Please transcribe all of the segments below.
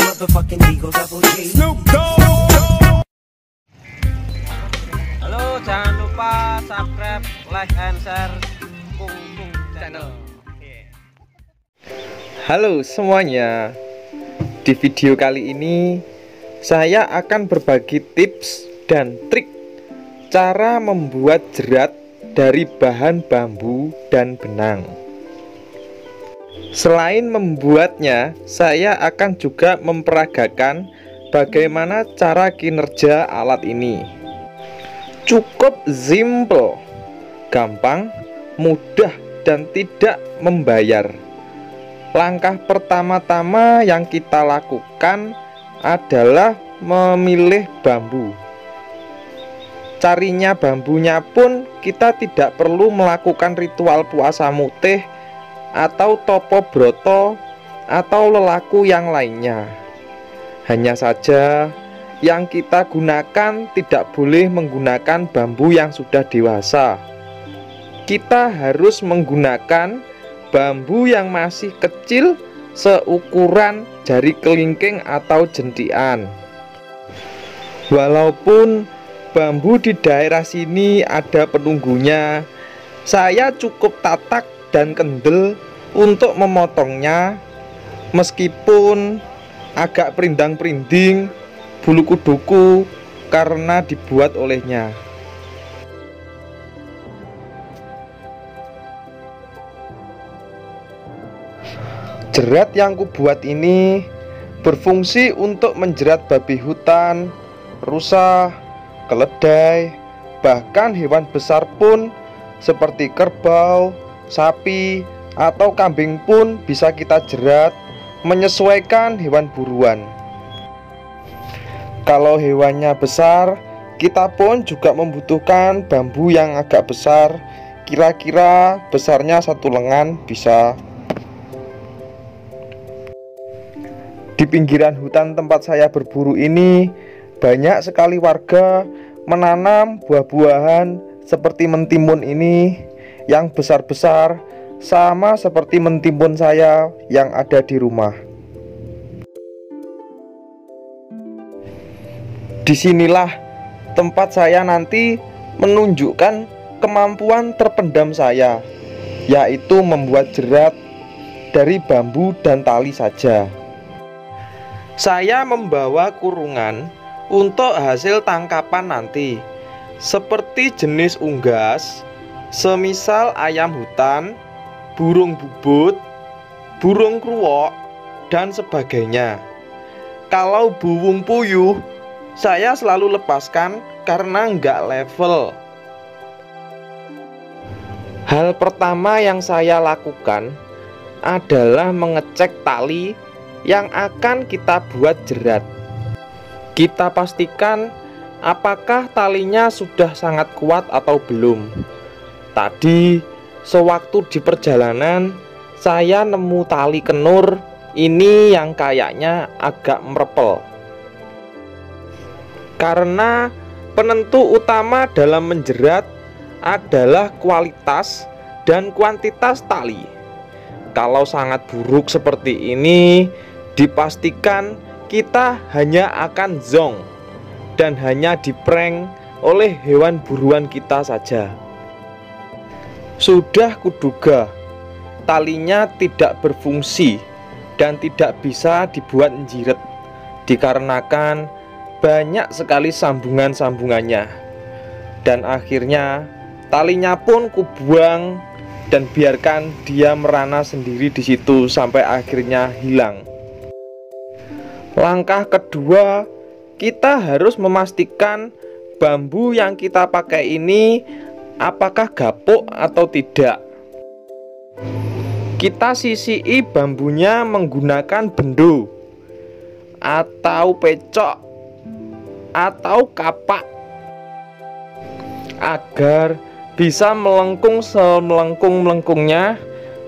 motherfucking Eagle Double G. Halo, jangan lupa subscribe, like, and share Kung Kung Channel. Halo semuanya. Di video kali ini saya akan berbagi tips dan trik cara membuat jerat dari bahan bambu dan benang. Selain membuatnya, saya akan juga memperagakan bagaimana cara kinerja alat ini. Cukup simple, gampang, mudah, dan tidak membayar. Langkah pertama-tama yang kita lakukan adalah memilih bambu. Carinya bambunya pun kita tidak perlu melakukan ritual puasa mutih atau topo broto atau lelaku yang lainnya. Hanya saja yang kita gunakan tidak boleh menggunakan bambu yang sudah dewasa. Kita harus menggunakan bambu yang masih kecil seukuran jari kelingking atau jentian. Walaupun bambu di daerah sini ada penunggunya, saya cukup tatak dan kendel untuk memotongnya, meskipun agak perindang-perinding bulu kuduku karena dibuat olehnya. Jerat yang kubuat ini berfungsi untuk menjerat babi hutan, rusa, keledai, bahkan hewan besar pun seperti kerbau, sapi, atau kambing pun bisa kita jerat menyesuaikan hewan buruan. Kalau hewannya besar, kita pun juga membutuhkan bambu yang agak besar, kira-kira besarnya satu lengan bisa. Di pinggiran hutan tempat saya berburu ini, banyak sekali warga menanam buah-buahan seperti mentimun ini yang besar-besar, sama seperti mentimun saya yang ada di rumah. Disinilah tempat saya nanti menunjukkan kemampuan terpendam saya, yaitu membuat jerat dari bambu dan tali saja. Saya membawa kurungan untuk hasil tangkapan nanti, seperti jenis unggas, semisal ayam hutan, burung bubut, burung kruwok, dan sebagainya. Kalau burung puyuh, saya selalu lepaskan karena nggak level. Hal pertama yang saya lakukan adalah mengecek tali yang akan kita buat jerat. Kita pastikan apakah talinya sudah sangat kuat atau belum. Tadi sewaktu di perjalanan saya nemu tali kenur ini yang kayaknya agak merepel. Karena penentu utama dalam menjerat adalah kualitas dan kuantitas tali. Kalau sangat buruk seperti ini, dipastikan kita hanya akan zonk dan hanya diprank oleh hewan buruan kita saja. Sudah kuduga talinya tidak berfungsi dan tidak bisa dibuat jirat, dikarenakan banyak sekali sambungan-sambungannya. Dan akhirnya talinya pun kubuang dan biarkan dia merana sendiri di situ sampai akhirnya hilang. Langkah kedua, kita harus memastikan bambu yang kita pakai ini apakah gapuk atau tidak. Kita sisii bambunya menggunakan bendo atau pecok atau kapak agar bisa melengkung semelengkung-melengkungnya,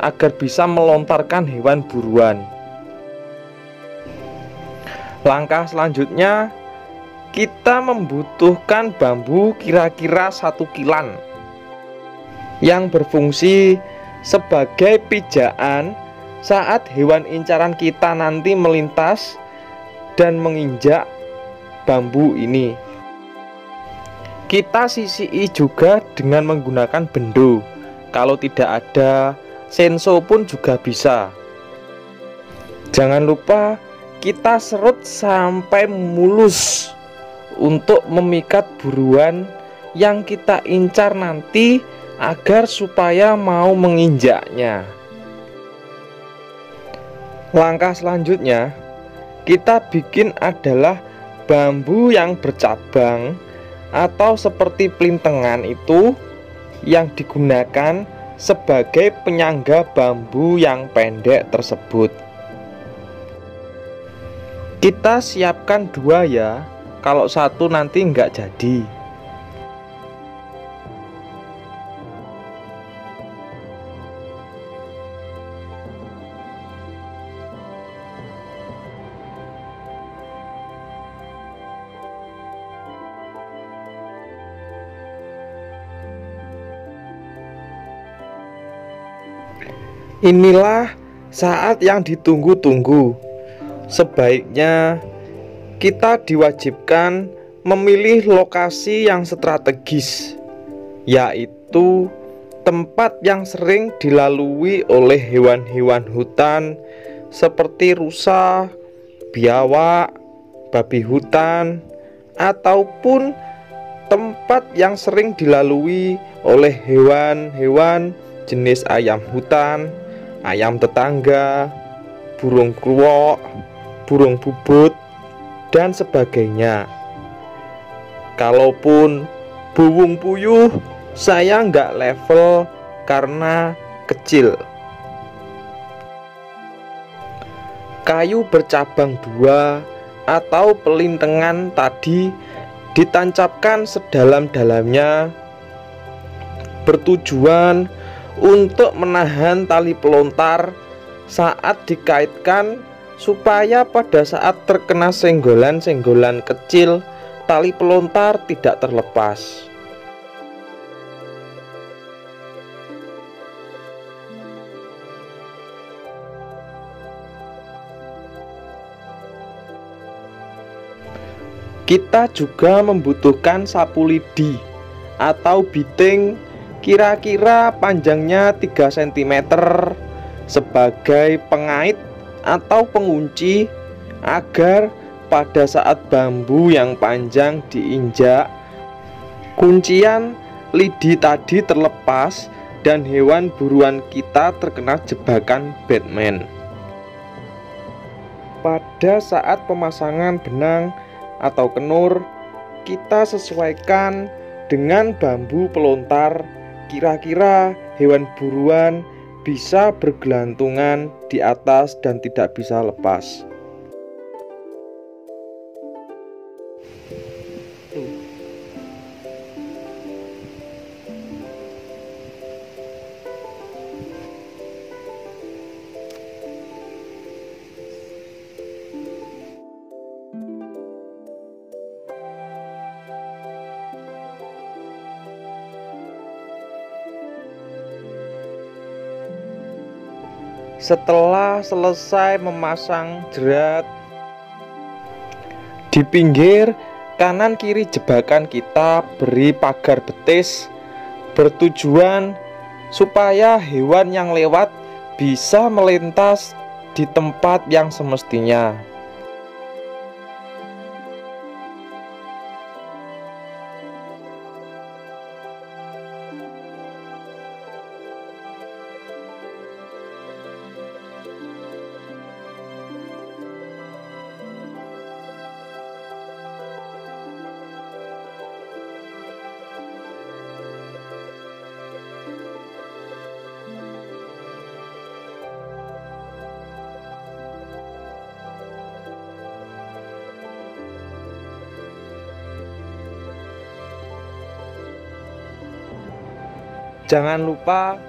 agar bisa melontarkan hewan buruan. Langkah selanjutnya, kita membutuhkan bambu kira-kira 1 kilan yang berfungsi sebagai pijaan saat hewan incaran kita nanti melintas dan menginjak bambu ini. Kita sisii juga dengan menggunakan bendo. Kalau tidak ada senso pun juga bisa. Jangan lupa kita serut sampai mulus untuk memikat buruan yang kita incar nanti agar supaya mau menginjaknya. Langkah selanjutnya kita bikin adalah bambu yang bercabang atau seperti pelintengan itu yang digunakan sebagai penyangga bambu yang pendek tersebut. Kita siapkan 2 ya, kalau 1 nanti nggak jadi. Inilah saat yang ditunggu-tunggu. Sebaiknya kita diwajibkan memilih lokasi yang strategis, yaitu tempat yang sering dilalui oleh hewan-hewan hutan seperti rusa, biawak, babi hutan, ataupun tempat yang sering dilalui oleh hewan-hewan jenis ayam hutan, ayam tetangga, burung kluwok, burung bubut, dan sebagainya. Kalaupun burung puyuh, saya nggak level karena kecil. Kayu bercabang 2 atau pelintengan tadi ditancapkan sedalam-dalamnya, bertujuan untuk menahan tali pelontar saat dikaitkan, supaya pada saat terkena senggolan-senggolan kecil, tali pelontar tidak terlepas. Kita juga membutuhkan sapu lidi atau biting, kira-kira panjangnya 3 cm sebagai pengait atau pengunci, agar pada saat bambu yang panjang diinjak, kuncian lidi tadi terlepas dan hewan buruan kita terkena jebakan Batman. Pada saat pemasangan benang atau kenur, kita sesuaikan dengan bambu pelontar. Kira-kira hewan buruan bisa bergelantungan di atas dan tidak bisa lepas. Setelah selesai memasang jerat, di pinggir kanan kiri jebakan kita beri pagar betis, bertujuan supaya hewan yang lewat bisa melintas di tempat yang semestinya. Jangan lupa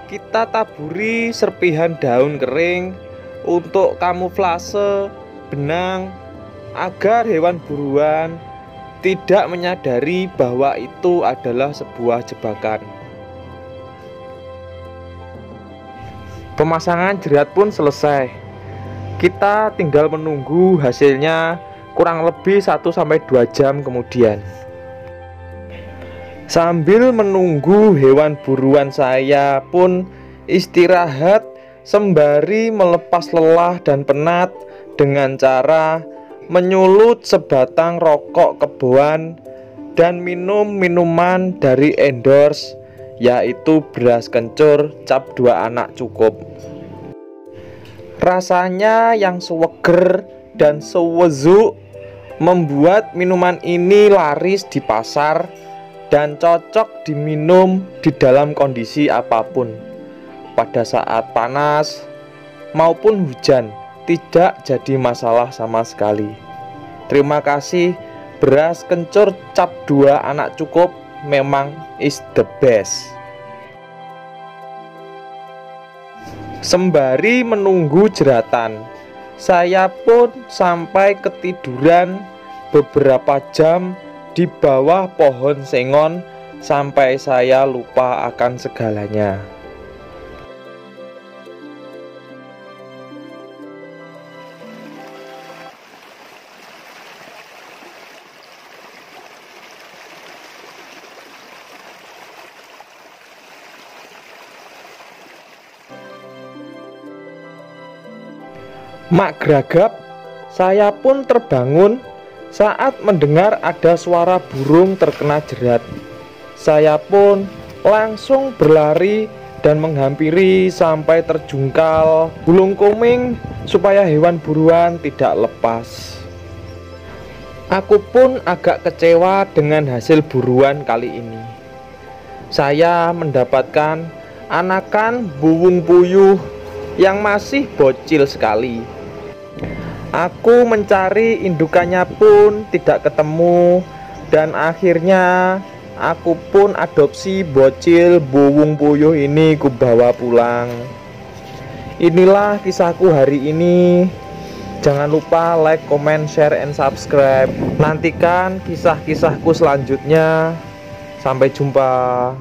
kita taburi serpihan daun kering untuk kamuflase benang, agar hewan buruan tidak menyadari bahwa itu adalah sebuah jebakan. Pemasangan jerat pun selesai. Kita tinggal menunggu hasilnya kurang lebih 1-2 jam kemudian. Sambil menunggu hewan buruan saya pun istirahat sembari melepas lelah dan penat dengan cara menyulut sebatang rokok keboan dan minum minuman dari endorse, yaitu beras kencur cap 2 anak cukup. Rasanya yang seweger dan sewezuk membuat minuman ini laris di pasar dan cocok diminum di dalam kondisi apapun, pada saat panas maupun hujan, tidak jadi masalah sama sekali. Terima kasih, beras kencur cap 2 anak cukup memang is the best. Sembari menunggu jeratan, saya pun sampai ketiduran beberapa jam di bawah pohon sengon sampai saya lupa akan segalanya. Mak geragap, saya pun terbangun saat mendengar ada suara burung terkena jerat. Saya pun langsung berlari dan menghampiri sampai terjungkal gulung koming supaya hewan buruan tidak lepas. Aku pun agak kecewa dengan hasil buruan kali ini. Saya mendapatkan anakan buwung puyuh yang masih bocil sekali. Aku mencari indukannya pun tidak ketemu, dan akhirnya aku pun adopsi bocil buwung puyuh ini kubawa pulang. Inilah kisahku hari ini. Jangan lupa like, comment, share, and subscribe. Nantikan kisah-kisahku selanjutnya. Sampai jumpa.